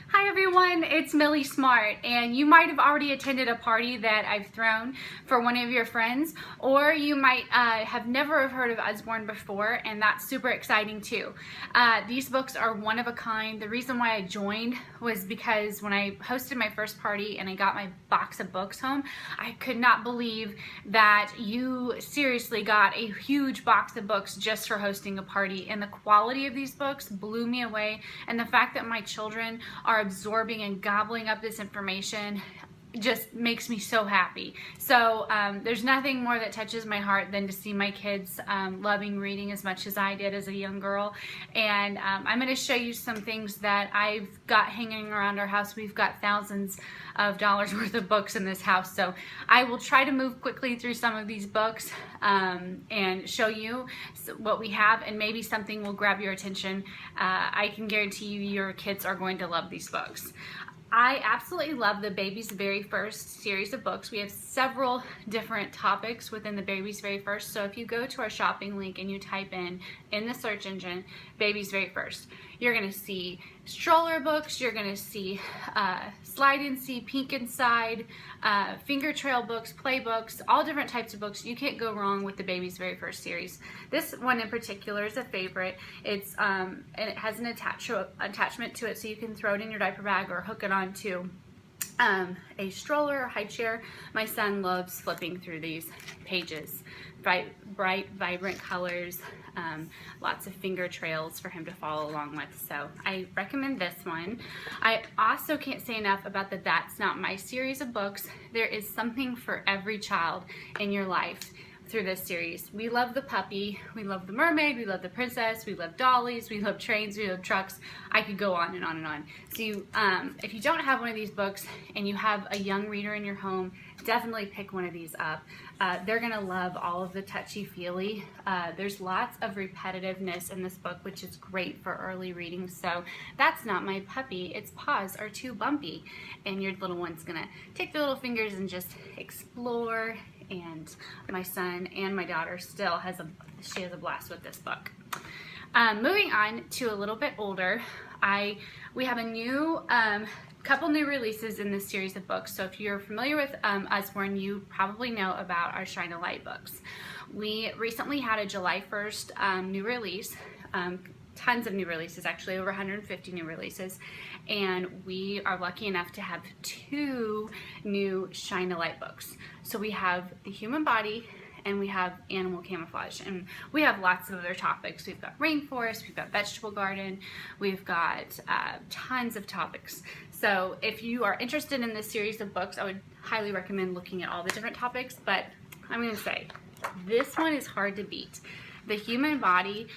Hi everyone, it's Millie Smart, and you might have already attended a party that I've thrown for one of your friends, or you might have never have heard of Usborne before, and that's super exciting too. These books are one of a kind. The reason why I joined was because when I hosted my first party and I got my box of books home, I could not believe that you seriously got a huge box of books just for hosting a party, and the quality of these books blew me away, and the fact that my children are absorbing and gobbling up this information just makes me so happy. So there's nothing more that touches my heart than to see my kids loving reading as much as I did as a young girl. And I'm going to show you some things that I've got hanging around our house. We've got thousands of dollars worth of books in this house, so I will try to move quickly through some of these books and show you what we have, and maybe something will grab your attention. I can guarantee you your kids are going to love these books. I absolutely love the Baby's Very First series of books. We have several different topics within the Baby's Very First. So if you go to our shopping link and you type in the search engine, Baby's Very First, you're going to see stroller books, you're going to see slide and see, pink inside, finger trail books, play books, all different types of books. You can't go wrong with the Baby's Very First series. This one in particular is a favorite. It's and it has an attachment to it, so you can throw it in your diaper bag or hook it onto a stroller or high chair. My son loves flipping through these pages. Bright, vibrant colors, lots of finger trails for him to follow along with. So I recommend this one. I also can't say enough about the That's Not My series of books. There is something for every child in your life through this series. We love the puppy, we love the mermaid, we love the princess, we love dollies, we love trains, we love trucks. I could go on and on and on. So if you don't have one of these books and you have a young reader in your home, definitely pick one of these up. They're gonna love all of the touchy-feely. There's lots of repetitiveness in this book, which is great for early reading. So That's Not My Puppy, its paws are too bumpy, and your little one's gonna take their little fingers and just explore. And my son and my daughter still has a blast with this book. Moving on to a little bit older, we have a new couple new releases in this series of books. So if you're familiar with Usborne, you probably know about our Shine a Light books. We recently had a July 1st new release. Tons of new releases, actually over 150 new releases, and we are lucky enough to have 2 new Shine a Light books. So we have the human body and we have animal camouflage, and we have lots of other topics. We've got rainforest, we've got vegetable garden, we've got tons of topics. So if you are interested in this series of books, I would highly recommend looking at all the different topics, but I'm going to say this one is hard to beat. The human body,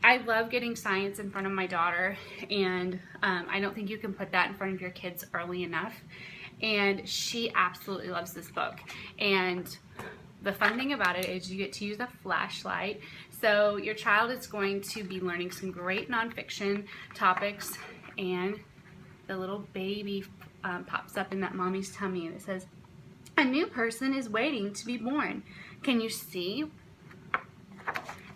I love getting science in front of my daughter, and I don't think you can put that in front of your kids early enough, and she absolutely loves this book. And the fun thing about it is you get to use a flashlight, so your child is going to be learning some great nonfiction topics, and the little baby pops up in that mommy's tummy, and it says, "A new person is waiting to be born. Can you see?"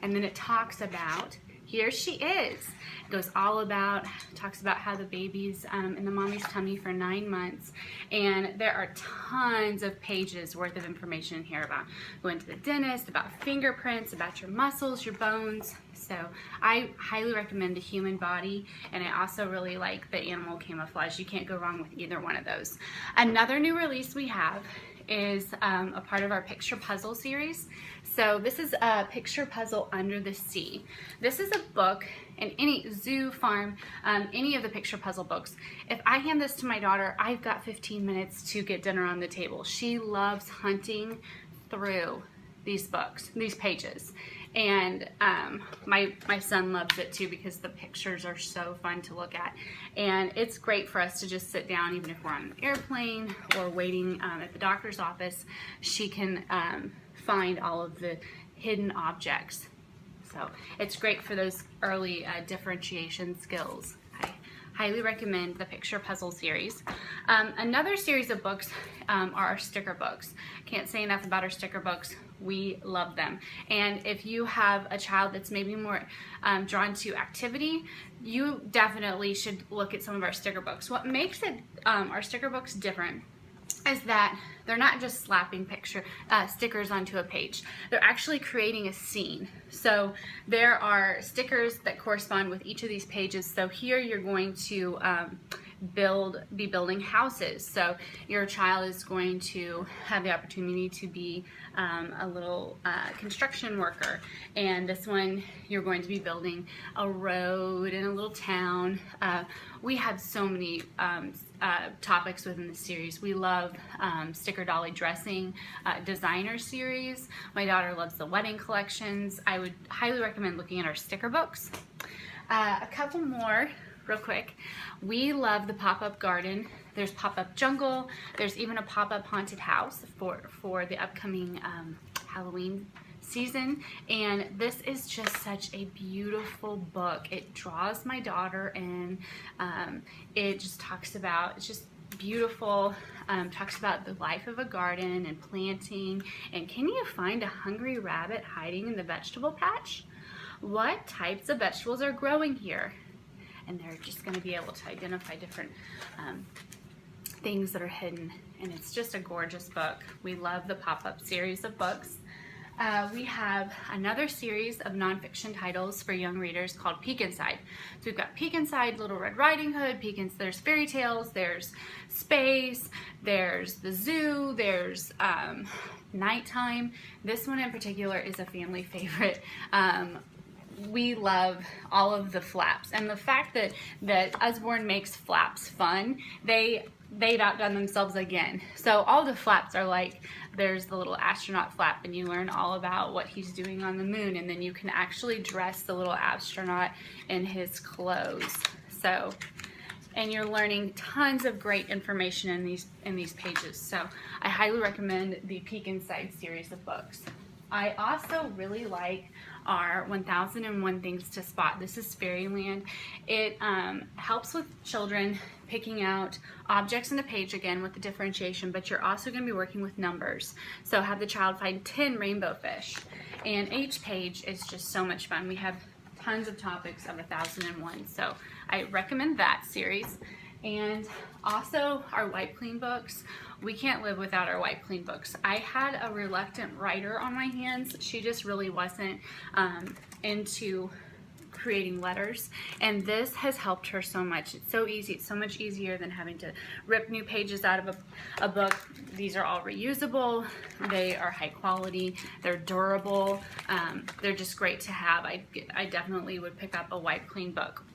And then it talks about, here she is. It goes all about, talks about how the baby's in the mommy's tummy for 9 months. And there are tons of pages worth of information here about going to the dentist, about fingerprints, about your muscles, your bones. So I highly recommend the human body, and I also really like the animal camouflage. You can't go wrong with either one of those. Another new release we have is a part of our picture puzzle series. So this is a picture puzzle Under the Sea. This is a book in any zoo, farm, any of the picture puzzle books. If I hand this to my daughter, I've got 15 minutes to get dinner on the table. She loves hunting through these books, these pages. And my son loves it too, because the pictures are so fun to look at. And it's great for us to just sit down, even if we're on an airplane or waiting at the doctor's office. She can find all of the hidden objects. So it's great for those early differentiation skills. I highly recommend the picture puzzle series. Another series of books are our sticker books. Can't say enough about our sticker books. We love them. And if you have a child that's maybe more drawn to activity, you definitely should look at some of our sticker books. What makes our sticker books different is that they're not just slapping stickers onto a page. They're actually creating a scene. So there are stickers that correspond with each of these pages. So here you're going to be building houses. So your child is going to have the opportunity to be a little construction worker. And this one, you're going to be building a road in a little town. We have so many topics within the series. We love sticker dolly dressing, designer series. My daughter loves the wedding collections. I would highly recommend looking at our sticker books. A couple more real quick. We love the pop-up garden. There's pop-up jungle. There's even a pop-up haunted house for the upcoming Halloween season, and this is just such a beautiful book. It draws my daughter in. It just talks about, it's just beautiful, talks about the life of a garden and planting, and can you find a hungry rabbit hiding in the vegetable patch? What types of vegetables are growing here? And they're just going to be able to identify different things that are hidden, and it's just a gorgeous book. We love the pop-up series of books. We have another series of nonfiction titles for young readers called Peek Inside. So we've got Peek Inside Little Red Riding Hood, there's fairy tales, there's space, there's the zoo, there's nighttime. This one in particular is a family favorite. We love all of the flaps, and the fact that Usborne makes flaps fun, they've outdone themselves again. So all the flaps are like, there's the little astronaut flap, and you learn all about what he's doing on the moon, and then you can actually dress the little astronaut in his clothes. So, and you're learning tons of great information in these pages. So I highly recommend the Peek Inside series of books. I also really like our 1001 Things to Spot. This is Fairyland. It helps with children picking out objects in the page, again with the differentiation, but you're also going to be working with numbers. So have the child find 10 rainbow fish, and each page is just so much fun. We have tons of topics of 1001, so I recommend that series. And also our Wipe Clean books. We can't live without our Wipe Clean books. I had a reluctant writer on my hands. She just really wasn't into creating letters, and this has helped her so much. It's so easy. It's so much easier than having to rip new pages out of a book. These are all reusable. They are high quality. They're durable. They're just great to have. I definitely would pick up a Wipe Clean book.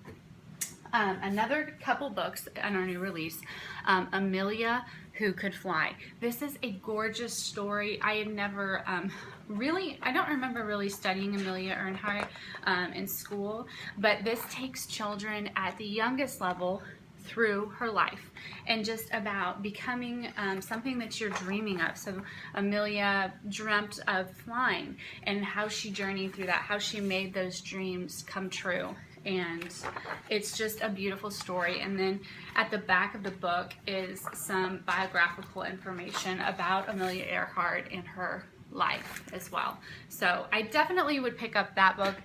Another couple books on our new release, Amelia Who Could Fly. This is a gorgeous story. I have never I don't remember really studying Amelia Earhart in school, but this takes children at the youngest level through her life and just about becoming something that you're dreaming of. So Amelia dreamt of flying, and how she journeyed through that, how she made those dreams come true. And it's just a beautiful story. And then at the back of the book is some biographical information about Amelia Earhart and her life as well. So I definitely would pick up that book.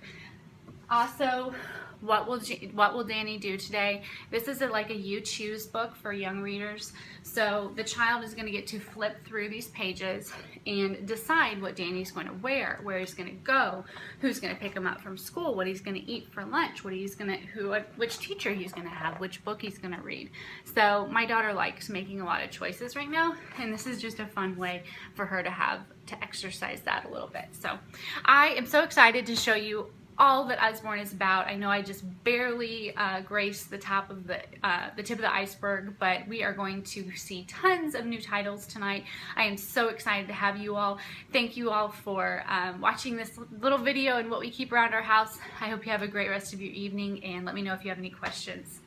Also, What Will Danny Do Today? This is like a you choose book for young readers. So the child is going to get to flip through these pages and decide what Danny's going to wear, where he's going to go, who's going to pick him up from school, what he's going to eat for lunch, which teacher he's going to have, which book he's going to read. So my daughter likes making a lot of choices right now, and this is just a fun way for her to exercise that a little bit. So I am so excited to show you all that Usborne is about. I know I just barely graced the tip of the iceberg, but we are going to see tons of new titles tonight. I am so excited to have you all. Thank you all for watching this little video and what we keep around our house. I hope you have a great rest of your evening, and let me know if you have any questions.